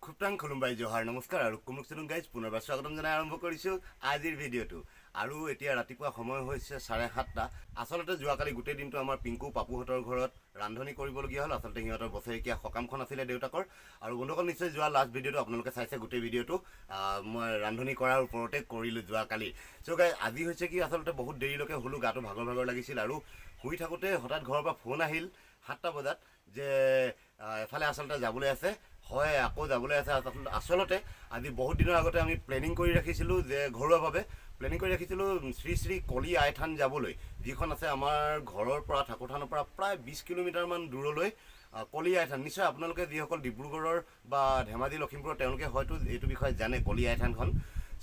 খুবটাং খুলুমবাই জহাৰ নমস্কাৰ আৰু কুমুক চুলুং গাইজ পুনৰবাৰ স্বাগতম জনাই আৰম্ভ কৰিছোঁ আজিৰ ভিডিঅ'টো। আৰু এতিয়া ৰাতিপুৱা সময় হৈছে 7:30। আচলতে যোৱাকালি গোটেই দিনটো আমাৰ পিংকু পাপুহঁতৰ ঘৰত ৰান্ধনি কৰিবলগীয়া হ'ল। আচলতে সিহঁতৰ বছৰেকীয়া সকামখন আছিলে দেউতাকৰ। আৰু বন্ধুসকল নিশ্চয় যোৱা লাষ্ট ভিডিঅ'টো আপোনালোকে চাইছে গোটেই ভিডিঅ'টো মই ৰান্ধনি কৰাৰ ওপৰতে কৰিলোঁ যোৱাকালি। চ' গাইজ আজি হৈছে কি আচলতে বহুত দেৰিলৈকে শুলোঁ, গাটো ভাগৰ ভাগৰ লাগিছিল আৰু শুই থাকোঁতে হঠাৎ ঘৰৰ পৰা ফোন আহিল 7টা বজাত যে এফালে আচলতে যাবলৈ আছে। হয়, আকৌ যাবলৈ আছে। আচলতে আজি বহুত দিনৰ আগতে আমি প্লেনিং কৰি ৰাখিছিলোঁ যে ঘৰুৱাভাৱে প্লেনিং কৰি ৰাখিছিলোঁ শ্ৰী শ্ৰী কলি আই থান যাবলৈ, যিখন আছে আমাৰ ঘৰৰ পৰা ঠাকুৰথানৰ পৰা প্ৰায় 20 কিলোমিটাৰমান দূৰলৈ। কলি আই থান নিশ্চয় আপোনালোকে যিসকল ডিব্ৰুগড়ৰ বা ধেমাজি লখিমপুৰৰ তেওঁলোকে হয়তো এইটো বিষয়ে জানে কলি আই থানখন।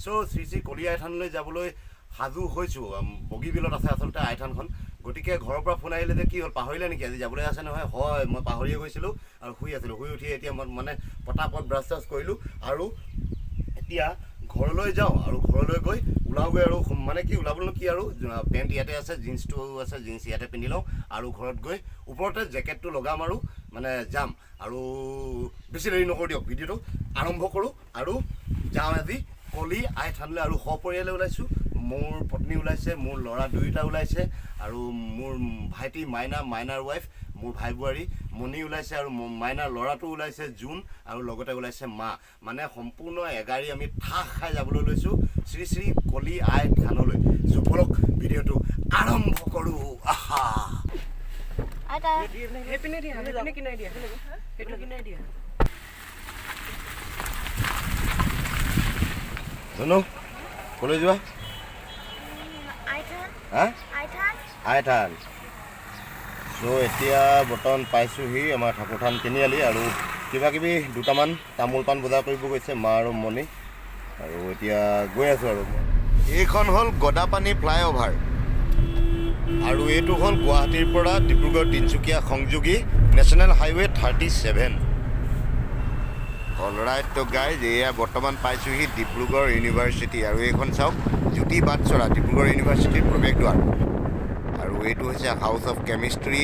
চ' শ্ৰী শ্ৰী কলি আই থানলৈ যাবলৈ সাজু হৈছোঁ। বগীবিলত আছে আচলতে আই থানখন। গতিকে ঘৰৰ পৰা ফোন আহিলে যে কি হ'ল পাহৰিলে নেকি, আজি যাবলৈ আছে নহয়। হয়, মই পাহৰিয়ে গৈছিলোঁ আৰু শুই আছিলোঁ। শুই উঠি এতিয়া মই মানে পটাপট ব্ৰাছ চাছ কৰিলোঁ আৰু এতিয়া ঘৰলৈ যাওঁ আৰু ঘৰলৈ গৈ ওলাওগৈ আৰু মানে কি ওলাবলৈ কি আৰু পেণ্ট ইয়াতে আছে, জিন্সটো আছে, জিন্স ইয়াতে পিন্ধি লওঁ আৰু ঘৰত গৈ ওপৰতে জেকেটটো লগাম আৰু মানে যাম। আৰু বেছি দেৰি নকৰোঁ দিয়ক, ভিডিঅ'টো আৰম্ভ কৰোঁ আৰু যাওঁ আজি কলি আই থানলৈ। আৰু সপৰিয়ালে ওলাইছোঁ, মোৰ পত্নী ওলাইছে, মোৰ ল'ৰা দুয়োটা ওলাইছে আৰু মোৰ ভাইটি মাইনাৰ ৱাইফ, মোৰ ভাই বোৱাৰী মণি ওলাইছে আৰু মাইনাৰ ল'ৰাটো ওলাইছে জোন, আৰু লগতে ওলাইছে মা। মানে সম্পূৰ্ণ এগাড়ী আমি ঠাহ খাই যাবলৈ লৈছোঁ শ্ৰী শ্ৰী কলি আই থানলৈ। ব'লক ভিডিঅ'টো আৰম্ভ কৰোঁ। আহা জানো কলৈ যোৱা? আই থান। চ' এতিয়া বৰ্তমান পাইছোঁহি আমাৰ ঠাকুৰথান তিনিআলি আৰু কিবা কিবি দুটামান তামোল পাণ বজাৰ কৰিব গৈছে মা আৰু মণি। আৰু এতিয়া গৈ আছোঁ আৰু এইখন হ'ল গদাপানী ফ্লাইঅভাৰ আৰু এইটো হ'ল গুৱাহাটীৰ পৰা ডিব্ৰুগড় তিনিচুকীয়া সংযোগী নেশ্যনেল হাইৱে 37। অলৰাইট ত' গাইজ, এয়া বৰ্তমান পাইছোঁহি ডিব্ৰুগড় ইউনিভাৰ্চিটি। আৰু এইখন চাওক জ্যোতি বাটচৰা, ডিব্ৰুগড় ইউনিভাৰ্চিটিৰ প্ৰৱেশদ্বাৰ। আৰু এইটো হৈছে হাউচ অফ কেমিষ্ট্ৰি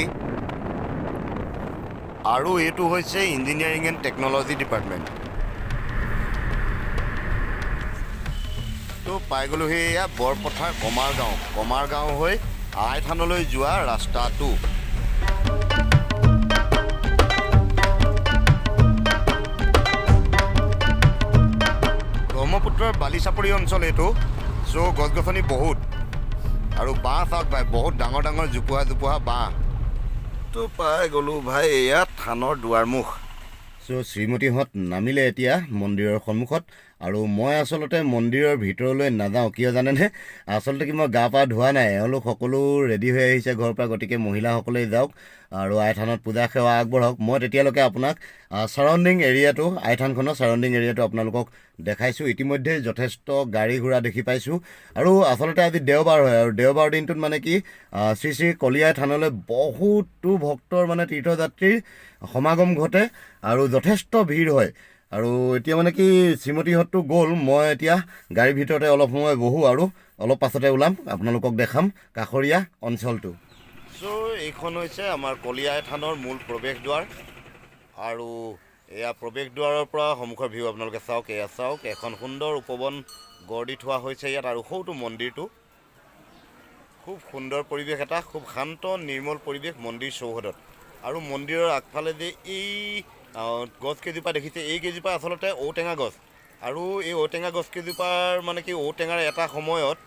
আৰু এইটো হৈছে ইঞ্জিনিয়াৰিং এণ্ড টেকন'লজি ডিপাৰ্টমেণ্ট। তো পাই গ'লোহি এয়া বৰপথাৰ কমাৰগাঁও হৈ আই থানলৈ যোৱা ৰাস্তাটো। ব্ৰহ্মপুত্ৰৰ বালিচাপৰি অঞ্চল এইটো। চ' গছ গছনি বহুত আৰু বাঁহ চাওক ভাই, বহুত ডাঙৰ ডাঙৰ জোপোহা বাঁহ। তো পাই গ'লোঁ ভাই এয়া থানৰ দুৱাৰমুখ। চ' শ্ৰীমতীহঁত নামিলে এতিয়া মন্দিৰৰ সন্মুখত। আৰু মই আচলতে মন্দিৰৰ ভিতৰলৈ নাযাওঁ, কিয় জানেনে? আচলতে কি মই গা পা ধোৱা নাই, এওঁলোক সকলো ৰেডি হৈ আহিছে ঘৰৰ পৰা। গতিকে মহিলাসকলেই যাওক আৰু আই থানত পূজা সেৱা আগবঢ়াওক। মই তেতিয়ালৈকে আপোনাক ছাৰাউণ্ডিং এৰিয়াটো, আই থানখনৰ ছাৰাউণ্ডিং এৰিয়াটো আপোনালোকক দেখাইছোঁ। ইতিমধ্যে যথেষ্ট গাড়ী ঘোঁৰা দেখি পাইছোঁ। আৰু আচলতে আজি দেওবাৰ হয়, আৰু দেওবাৰ দিনটোত মানে কি শ্ৰী শ্ৰী কলি আই থানলৈ বহুতো ভক্তৰ মানে তীৰ্থযাত্ৰীৰ সমাগম ঘটে আৰু যথেষ্ট ভিৰ হয়। আৰু এতিয়া মানে কি শ্ৰীমতীহঁতটো গ'ল, মই এতিয়া গাড়ীৰ ভিতৰতে অলপ সময় বহোঁ আৰু অলপ পাছতে ওলাম, আপোনালোকক দেখাম কাষৰীয়া অঞ্চলটো। চ' এইখন হৈছে আমাৰ কলি আই থানৰ মূল প্ৰৱেশদ্বাৰ। আৰু এয়া প্ৰৱেশদ্বাৰৰ পৰা সন্মুখৰ ভিউ আপোনালোকে চাওক। এয়া চাওক, এখন সুন্দৰ উপবন গঢ় দি থোৱা হৈছে ইয়াত। আৰু সৌটো মন্দিৰটো, খুব সুন্দৰ পৰিৱেশ এটা, খুব শান্ত নিৰ্মল পৰিৱেশ মন্দিৰ চৌহদত। আৰু মন্দিৰৰ আগফালে যে এই গছকেইজোপা দেখিছে, এইকেইজোপা আচলতে ঔটেঙা গছ। আৰু এই ঔটেঙা গছকেইজোপাৰ মানে কি ঔটেঙাৰ এটা সময়ত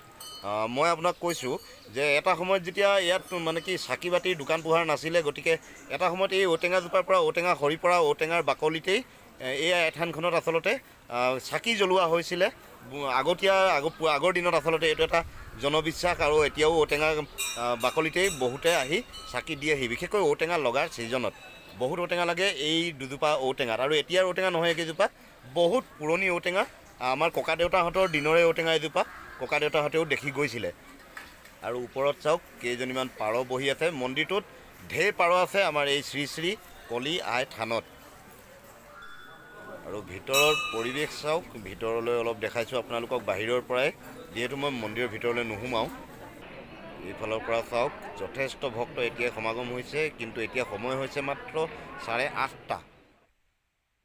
মই আপোনাক কৈছোঁ যে এটা সময়ত যেতিয়া ইয়াত মানে কি চাকি বাতিৰ দোকান পোহাৰ নাছিলে, গতিকে এটা সময়ত এই ঔটেঙাজোপাৰ পৰা ঔটেঙা সৰি পৰা ঔটেঙাৰ বাকলিতেই এই আই থানখনত আচলতে চাকি জ্বলোৱা হৈছিলে আগৰ দিনত। আচলতে এইটো এটা জনবিশ্বাস। আৰু এতিয়াও ঔটেঙা বাকলিতেই বহুতে আহি চাকি দিয়েহি, বিশেষকৈ ঔটেঙা লগাৰ ছিজনত বহুত ঔটেঙা লাগে এই দুজোপা ঔটেঙাত। আৰু এতিয়াৰ ঔটেঙা নহয়, এইকেইজোপা বহুত পুৰণি ঔটেঙা, আমাৰ ককা দেউতাহঁতৰ দিনৰে ঔটেঙা এজোপা, ককা দেউতাহঁতেও দেখি গৈছিলে। আৰু ওপৰত চাওক কেইজনীমান পাৰ বহি আছে। মন্দিৰটোত ঢেৰ পাৰ আছে আমাৰ এই শ্ৰী শ্ৰী কলি আই থানত। আৰু ভিতৰৰ পৰিৱেশ চাওক, ভিতৰলৈ অলপ দেখাইছোঁ আপোনালোকক বাহিৰৰ পৰাই, যিহেতু মই মন্দিৰৰ ভিতৰলৈ নোসোমাওঁ। এইফালৰ পৰা চাওক যথেষ্ট ভক্ত এতিয়াই সমাগম হৈছে, কিন্তু এতিয়া সময় হৈছে মাত্ৰ 8:30।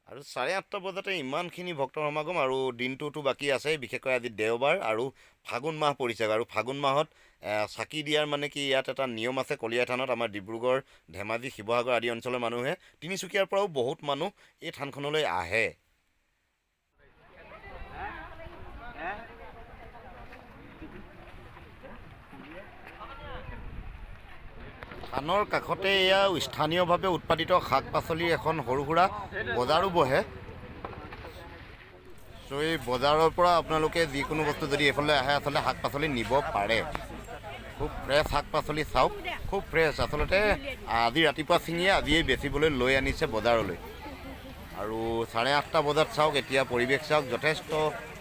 আৰু আৰু 8:30 বজাতে ইমানখিনি ভক্তৰ সমাগম আৰু দিনটোতো বাকী আছে, বিশেষকৈ আজি দেওবাৰ আৰু ফাগুন মাহ পৰিছে। আৰু ফাগুন মাহত চাকি দিয়াৰ মানে কি ইয়াত এটা নিয়ম আছে কলীয়াই থানত। আমাৰ ডিব্ৰুগড়, ধেমাজি, শিৱসাগৰ আদি অঞ্চলৰ মানুহে, তিনিচুকীয়াৰ পৰাও বহুত মানুহ এই থানখনলৈ আহে। থানৰ কাষতে এয়া স্থানীয়ভাৱে উৎপাদিত শাক পাচলিৰ এখন সৰু সুৰা বজাৰো বহে। চ' এই বজাৰৰ পৰা আপোনালোকে যিকোনো বস্তু যদি এইফালে আহে আচলতে শাক পাচলি নিব পাৰে। খুব ফ্ৰেছ শাক পাচলি চাওক, খুব ফ্ৰেছ। আচলতে আজি ৰাতিপুৱা ছিঙিয়ে আজিয়েই বেচিবলৈ লৈ আনিছে বজাৰলৈ। আৰু 8:30 বজাত চাওক, এতিয়া পৰিৱেশ চাওক, যথেষ্ট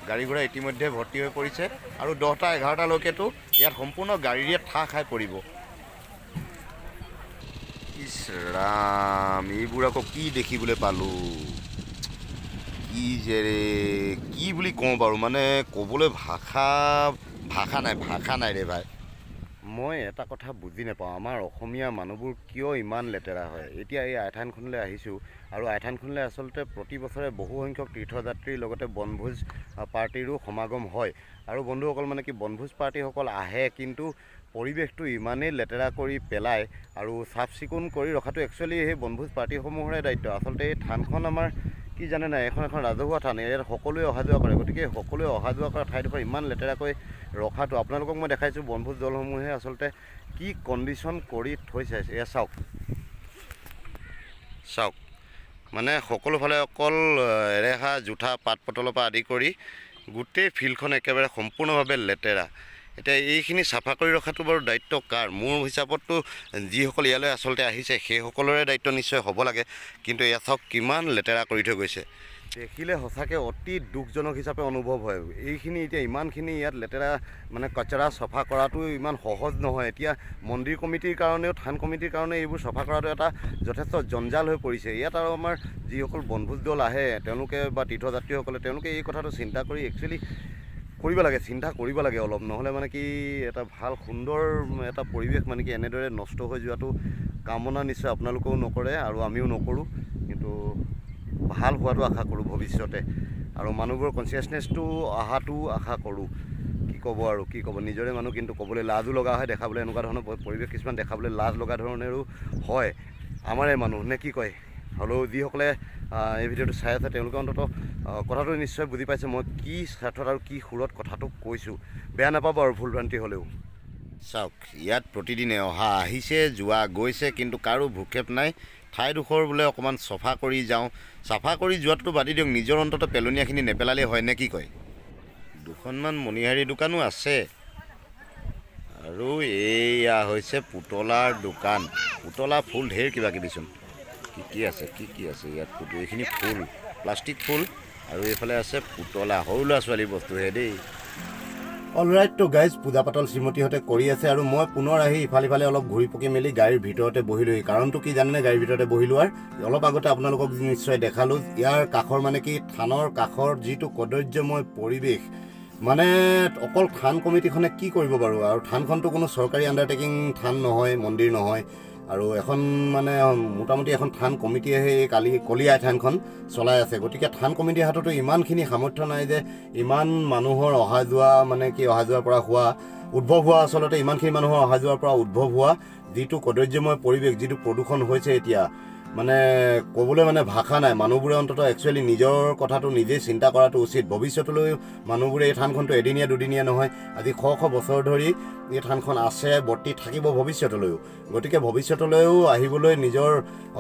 গাড়ী ঘোঁৰা ইতিমধ্যে ভৰ্তি হৈ পৰিছে। আৰু 10টা-11টালৈকেতো ইয়াত সম্পূৰ্ণ গাড়ীৰে ঠাহ খাই পৰিব। ইছ ৰাম, এইবোৰ আকৌ কি দেখিবলৈ পালোঁ, কি যে কি বুলি কওঁ বাৰু, মানে ক'বলৈ ভাষা নাই ৰে ভাই। মই এটা কথা বুজি নাপাওঁ, আমাৰ অসমীয়া মানুহবোৰ কিয় ইমান লেতেৰা হয়। এতিয়া এই আইথানখনলৈ আহিছোঁ, আৰু আইথানখনলৈ আচলতে প্ৰতি বছৰে বহু সংখ্যক তীৰ্থযাত্ৰীৰ লগতে বনভোজ পাৰ্টিৰো সমাগম হয়। আৰু বন্ধুসকল, মানে কি বনভোজ পাৰ্টিসকল আহে, কিন্তু পৰিৱেশটো ইমানেই লেতেৰা কৰি পেলায়। আৰু চাফ চিকুণ কৰি ৰখাটো একচুৱেলি সেই বনভোজ পাৰ্টিসমূহৰে দায়িত্ব। আচলতে এই থানখন আমাৰ কি জানে নাই, এখন ৰাজহুৱা থান, ইয়াত সকলোৱে অহা যোৱা কৰে। গতিকে সকলোৱে অহা যোৱা কৰা ঠাইডোখৰ ইমান লেতেৰাকৈ ৰখাটো, আপোনালোকক মই দেখাইছোঁ বনভোজ দলসমূহে আচলতে কি কণ্ডিশ্যন কৰি থৈছে। এয়া চাওক, মানে সকলোফালে অকল এৰেহা জোঠা পাত পটলৰ পৰা আদি কৰি গোটেই ফিল্ডখন একেবাৰে সম্পূৰ্ণভাৱে লেতেৰা। এতিয়া এইখিনি চাফা কৰি ৰখাটো বাৰু দায়িত্ব কাৰ? মোৰ হিচাপততো যিসকল ইয়ালৈ আচলতে আহিছে সেইসকলৰে দায়িত্ব নিশ্চয় হ'ব লাগে। কিন্তু এয়া চাওক কিমান লেতেৰা কৰি থৈ গৈছে, দেখিলে সঁচাকৈ অতি দুখজনক হিচাপে অনুভৱ হয়। এইখিনি এতিয়া ইমানখিনি ইয়াত লেতেৰা মানে কচৰা চফা কৰাটো ইমান সহজ নহয়। এতিয়া মন্দিৰ কমিটিৰ কাৰণেও, থান কমিটিৰ কাৰণে এইবোৰ চফা কৰাটো এটা যথেষ্ট জঞ্জাল হৈ পৰিছে। ইয়াত আৰু আমাৰ যিসকল বনভোজ দল আহে তেওঁলোকে বা তীৰ্থযাত্ৰীসকলে, তেওঁলোকে এই কথাটো চিন্তা কৰি একচুৱেলি চিন্তা কৰিব লাগে অলপ। নহ'লে মানে কি এটা ভাল সুন্দৰ এটা পৰিৱেশ মানে কি এনেদৰে নষ্ট হৈ যোৱাটো কামনা নিশ্চয় আপোনালোকেও নকৰে আৰু আমিও নকৰোঁ। কিন্তু ভাল হোৱাটো আশা কৰোঁ ভৱিষ্যতে, আৰু মানুহবোৰৰ কনচিয়াছনেছটো অহাটো আশা কৰোঁ। কি ক'ব, নিজৰে মানুহ কিন্তু ক'বলৈ লাজো লগা হয়, দেখাবলৈ এনেকুৱা ধৰণৰ পৰিৱেশ কিছুমান দেখাবলৈ লাজ লগা ধৰণেৰো হয়। আমাৰে মানুহ নে কি কয়? হ'লেও যিসকলে এই ভিডিঅ'টো চাই আছে তেওঁলোকে অন্ততঃ কথাটো নিশ্চয় বুজি পাইছে মই কি স্বাৰ্থত আৰু কি সুৰত কথাটো কৈছোঁ। বেয়া নাপাব আৰু ভুল ভ্ৰান্তি হ'লেও। চাওক, ইয়াত প্ৰতিদিনে অহা আহিছে, যোৱা গৈছে, কিন্তু কাৰো ভূক্ষেপ নাই। ঠাইডোখৰ বোলে অকণমান চফা কৰি যাওঁ, চাফা কৰি যোৱাটো বাদি দিয়ক, নিজৰ অন্ততঃ পেলনীয়াখিনি নেপেলালেই হয় নে কি কয়? দুখনমান মণিহাৰী দোকানো আছে। আৰু এয়া হৈছে পুতলাৰ দোকান। পুতলা ফুল ঢেৰ কিবা কিবিচোন। কি আছে ইয়াত? এইখিনি ফুল, প্লাষ্টিক ফুল, আৰু এইফালে আছে পুতলা, সৰু ল'ৰা ছোৱালীৰ বস্তুহে দেই। অলৰাইট, তো গাইজ, পূজা পাতল শ্ৰীমতীহঁতে কৰি আছে, আৰু মই পুনৰ আহি ইফালে অলপ ঘূৰি পকি মেলি গাড়ীৰ ভিতৰতে বহিলোহি। কাৰণটো কি জানেনে? গাড়ীৰ ভিতৰতে বহি লোৱাৰ অলপ আগতে আপোনালোকক নিশ্চয় দেখালোঁ, ইয়াৰ কাষৰ মানে কি থানৰ কাষৰ যিটো কদৰ্যময় পৰিৱেশ, মানে অকল থান কমিটিখনে কি কৰিব বাৰু? আৰু থানখনটো কোনো চৰকাৰী আণ্ডাৰটেকিং থান নহয়, মন্দিৰ নহয়, আৰু এখন মানে মোটামুটি এখন থান কমিটিয়েহে এই কলীয়াই থানখন চলাই আছে। গতিকে থান কমিটিৰ হাততো ইমানখিনি সামৰ্থ্য নাই যে ইমান মানুহৰ অহা যোৱাৰ পৰা হোৱা উদ্ভৱ হোৱা, আচলতে ইমানখিনি মানুহৰ অহা যোৱাৰ পৰা উদ্ভৱ হোৱা যিটো কদৰ্যময় পৰিৱেশ, যিটো প্ৰদূষণ হৈছে এতিয়া, মানে ক'বলৈ মানে ভাষা নাই। মানুহবোৰে অন্ততঃ একচুৱেলি নিজৰ কথাটো নিজেই চিন্তা কৰাটো উচিত। ভৱিষ্যতলৈ মানুহবোৰে এই থানখনটো এদিনীয়া দুদিনীয়া নহয়, আজি শ বছৰ ধৰি এই থানখন আছে, বৰ্তি থাকিব ভৱিষ্যতলৈও। গতিকে ভৱিষ্যতলৈও আহিবলৈ নিজৰ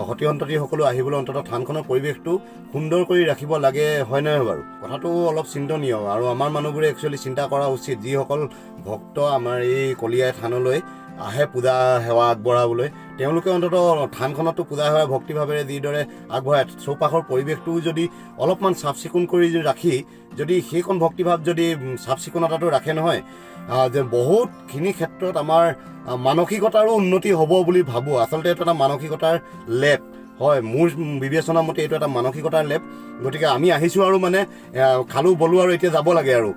সতি সন্ততিসকলো আহিবলৈ অন্ততঃ থানখনৰ পৰিৱেশটো সুন্দৰ কৰি ৰাখিব লাগে, হয় নহয় বাৰু? কথাটো অলপ চিন্তনীয়, আৰু আমাৰ মানুহবোৰে একচুৱেলি চিন্তা কৰা উচিত। যিসকল ভক্ত আমাৰ এই কলীয়াই থানলৈ আহে পূজা সেৱা আগবঢ়াবলৈ, তেওঁলোকে অন্ততঃ থানখনতো পূজা সেৱা ভক্তিভাৱেৰে যিদৰে আগবঢ়ায়, চৌপাশৰ পৰিৱেশটোও যদি অলপমান চাফ চিকুণ কৰি ৰাখি, যদি সেইকণ ভক্তিভাৱ যদি চাফ চিকুণতাটো ৰাখে নহয়, যে বহুতখিনি ক্ষেত্ৰত আমাৰ মানসিকতাৰো উন্নতি হ'ব বুলি ভাবোঁ। আচলতে এইটো এটা মানসিকতাৰ লেপ হয়, মোৰ বিবেচনা মতে এইটো এটা মানসিকতাৰ লেপ। গতিকে আমি আহিছোঁ আৰু মানে খালোঁ বলোঁ আৰু এতিয়া যাব লাগে, আৰু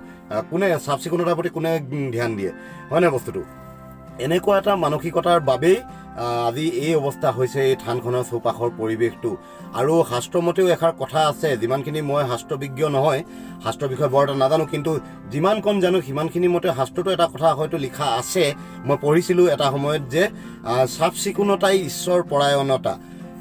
কোনে চাফ চিকুণতাৰ প্ৰতি কোনে ধ্যান দিয়ে, হয় নাই বস্তুটো? এনেকুৱা এটা মানসিকতাৰ বাবেই আজি এই অৱস্থা হৈছে এই থানখনৰ চৌপাশৰ পৰিৱেশটো। আৰু শাস্ত্ৰমতেও এষাৰ কথা আছে, যিমানখিনি মই শাস্ত্ৰবিজ্ঞ নহয়, শাস্ত্ৰৰ বিষয়ে বৰ এটা নাজানো, কিন্তু যিমানকণ জানো সিমানখিনি মতে শাস্ত্ৰতো এটা কথা হয়তো লিখা আছে, মই পঢ়িছিলোঁ এটা সময়ত, যে চাফ চিকুণতাই ঈশ্বৰ পৰায়ণতা।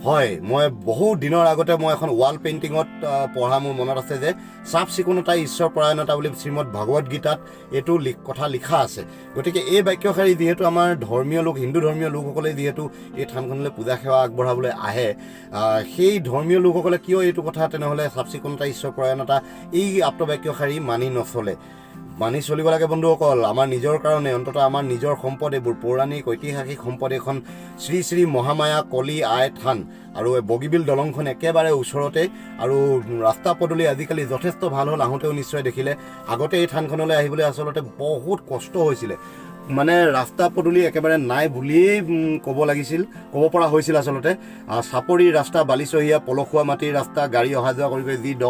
হয়, মই বহু দিনৰ আগতে মই এখন ৱাল পেইণ্টিঙত পঢ়া মোৰ মনত আছে যে চাফ চিকুণতাই ঈশ্বৰ পৰায়ণতা বুলি শ্ৰীমদ ভাগৱত গীতাত এইটো কথা লিখা আছে। গতিকে এই বাক্যশাৰী যিহেতু আমাৰ ধৰ্মীয় লোক, হিন্দু ধৰ্মীয় লোকসকলে যিহেতু এই থানখনলৈ পূজা সেৱা আগবঢ়াবলৈ আহে, সেই ধৰ্মীয় লোকসকলে কিয় এইটো কথা তেনেহ'লে চাফ চিকুণতা ঈশ্বৰ পৰায়ণতা এই আপ্তবাক্যশাৰী মানি নচলে? মানি চলিব লাগে বন্ধুসকল, আমাৰ নিজৰ কাৰণে, অন্ততঃ আমাৰ নিজৰ সম্পদ এইবোৰ, পৌৰাণিক ঐতিহাসিক সম্পদ। এখন শ্ৰী শ্ৰী মহামায়া কলি আই থান আৰু বগীবিল দলংখন একেবাৰে ওচৰতে, আৰু ৰাস্তা পদূলি আজিকালি যথেষ্ট ভাল হ'ল। আহোঁতেও নিশ্চয় দেখিলে, আগতে এই থানখনলৈ আহিবলৈ আচলতে বহুত কষ্ট হৈছিলে, মানে ৰাস্তা পদূলি একেবাৰে নাই বুলিয়েই ক'ব পৰা হৈছিল আচলতে। চাপৰি ৰাস্তা, বালিচহীয়া পলসুৱা মাটিৰ ৰাস্তা, গাড়ী অহা যোৱা কৰি যি দ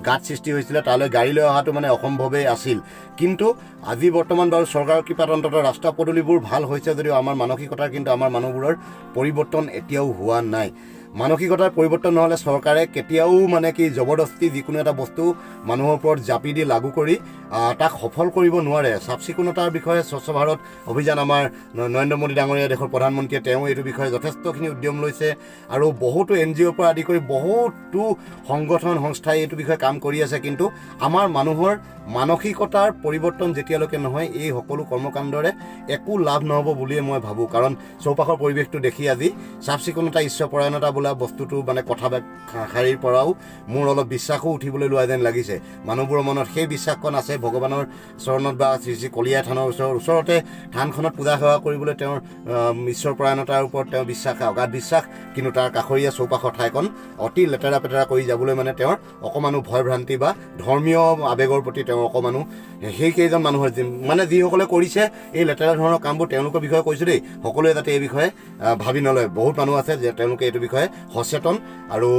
গাঁত সৃষ্টি হৈছিলে, তালৈ গাড়ী লৈ অহাটো মানে অসম্ভৱেই আছিল। কিন্তু আজি বৰ্তমান বাৰু চৰকাৰৰ কৃপাত অন্ততঃ ৰাস্তা পদূলিবোৰ ভাল হৈছে যদিও আমাৰ মানসিকতাৰ কিন্তু আমাৰ মানুহবোৰৰ পৰিৱৰ্তন এতিয়াও হোৱা নাই। মানসিকতাৰ পৰিৱৰ্তন নহ'লে চৰকাৰে কেতিয়াও মানে কি জবৰদস্তি যিকোনো এটা বস্তু মানুহৰ ওপৰত জাপি দি লাগু কৰি তাক সফল কৰিব নোৱাৰে। চাফ চিকুণতাৰ বিষয়ে স্বচ্ছ ভাৰত অভিযান আমাৰ নৰেন্দ্ৰ মোদী ডাঙৰীয়া দেশৰ প্ৰধানমন্ত্ৰীয়ে তেওঁ এইটো বিষয়ে যথেষ্টখিনি উদ্যম লৈছে, আৰু বহুতো NGOৰ পৰা আদি কৰি বহুতো সংগঠন সংস্থাই এইটো বিষয়ে কাম কৰি আছে। কিন্তু আমাৰ মানুহৰ মানসিকতাৰ পৰিৱৰ্তন যেতিয়ালৈকে নহয়, এই সকলো কৰ্মকাণ্ডৰে একো লাভ নহ'ব বুলিয়ে মই ভাবোঁ। কাৰণ চৌপাশৰ পৰিৱেশটো দেখি আজি চাফ চিকুণতা ঈশ্বৰ পৰায়ণতা বোলা বস্তুটো মানে কথাশাৰীৰ পৰাও মোৰ অলপ বিশ্বাসো উঠিবলৈ লোৱা যেন লাগিছে। মানুহবোৰৰ মনত সেই বিশ্বাসখন আছে, ভগৱানৰ চৰণত বা শ্ৰী শ্ৰী কলিয়াই থানৰ ওচৰতে থানখনত পূজা সেৱা কৰিবলৈ তেওঁৰ ঈশ্বৰ পৰায়ণতাৰ ওপৰত তেওঁৰ বিশ্বাস, অগাধ বিশ্বাস। কিন্তু তাৰ কাষৰীয়া চৌপাশৰ ঠাইখন অতি লেতেৰা পেতেৰা কৰি যাবলৈ মানে তেওঁৰ অকণমানো ভয় ভ্ৰান্তি বা ধৰ্মীয় আৱেগৰ প্ৰতি তেওঁৰ অকণমানো সেইকেইজন মানুহৰ মানে যিসকলে কৰিছে এই লেতেৰা ধৰণৰ কামবোৰ, তেওঁলোকৰ বিষয়ে কৈছোঁ দেই, সকলোৱে যাতে এই বিষয়ে ভাবি নলয়। বহুত মানুহ আছে যে তেওঁলোকে এইটো বিষয়ে সচেতন, আৰু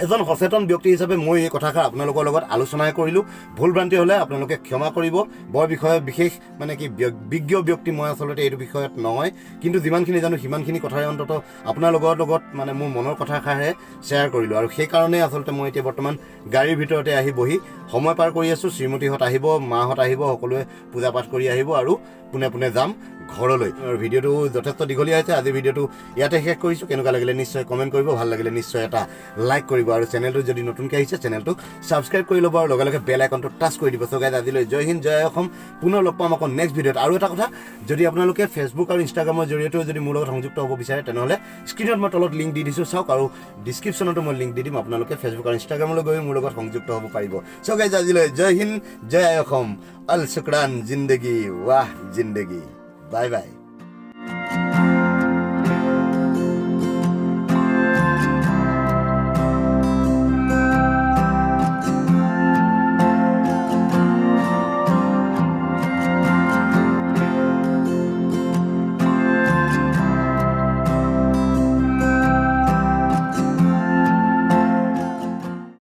এজন সচেতন ব্যক্তি হিচাপে মই এই কথাষাৰ আপোনালোকৰ লগত আলোচনাই কৰিলোঁ। ভুল ভ্ৰান্তি হ'লে আপোনালোকে ক্ষমা কৰিব। বৰ বিষয়ে বিশেষ মানে কি বিজ্ঞ ব্যক্তি মই আচলতে এইটো বিষয়ত নহয়, কিন্তু যিমানখিনি জানো সিমানখিনি কথাৰে অন্ততঃ আপোনালোকৰ লগত মানে মোৰ মনৰ কথাষাৰহে শ্বেয়াৰ কৰিলোঁ। আৰু সেইকাৰণে আচলতে মই এতিয়া বৰ্তমান গাড়ীৰ ভিতৰতে আহি বহি সময় পাৰ কৰি আছোঁ। শ্ৰীমতীহঁত আহিব, মাহঁত আহিব, সকলোৱে পূজা পাঠ কৰি আহিব, আৰু পোনে পোনে যাম ঘৰলৈ। আৰু ভিডিঅ'টো যথেষ্ট দীঘলীয়া হৈছে, আজি ভিডিঅ'টো ইয়াতে শেষ কৰিছোঁ। কেনেকুৱা লাগিলে নিশ্চয় কমেণ্ট কৰিব, ভাল লাগিলে নিশ্চয় এটা লাইক কৰিব, আৰু চেনেলটো যদি নতুনকৈ আহিছে চেনেলটো ছাবস্ক্ৰাইব কৰি ল'ব, আৰু লগে লগে বেল আইকনটো টাচ কৰি দিব। চ' গাইজ আজিলৈ জয় হিন্দ, জয় অসম। পুনৰ লগ পাম আকৌ নেক্সট ভিডিঅ'ত। আৰু এটা কথা, যদি আপোনালোকে ফেচবুক আৰু ইনষ্টাগ্ৰামৰ জৰিয়তেও যদি মোৰ লগত সংযুক্ত হ'ব বিচাৰে, তেনেহ'লে স্ক্ৰীণত মই তলত লিংক দি দিছোঁ, চাওক, আৰু ডিছক্ৰিপশ্যনতো মই লিংক দি দিম, আপোনালোকে ফেচবুক আৰু ইনষ্টাগ্ৰামলৈ গৈ মোৰ লগত সংযুক্ত হ'ব পাৰিব। চ' গাইজ আজিলৈ জয় হিন্দ, জয় অসম। অল শুক্ৰান জিন্দগী ৱাহ জিন্দগী। Bye bye.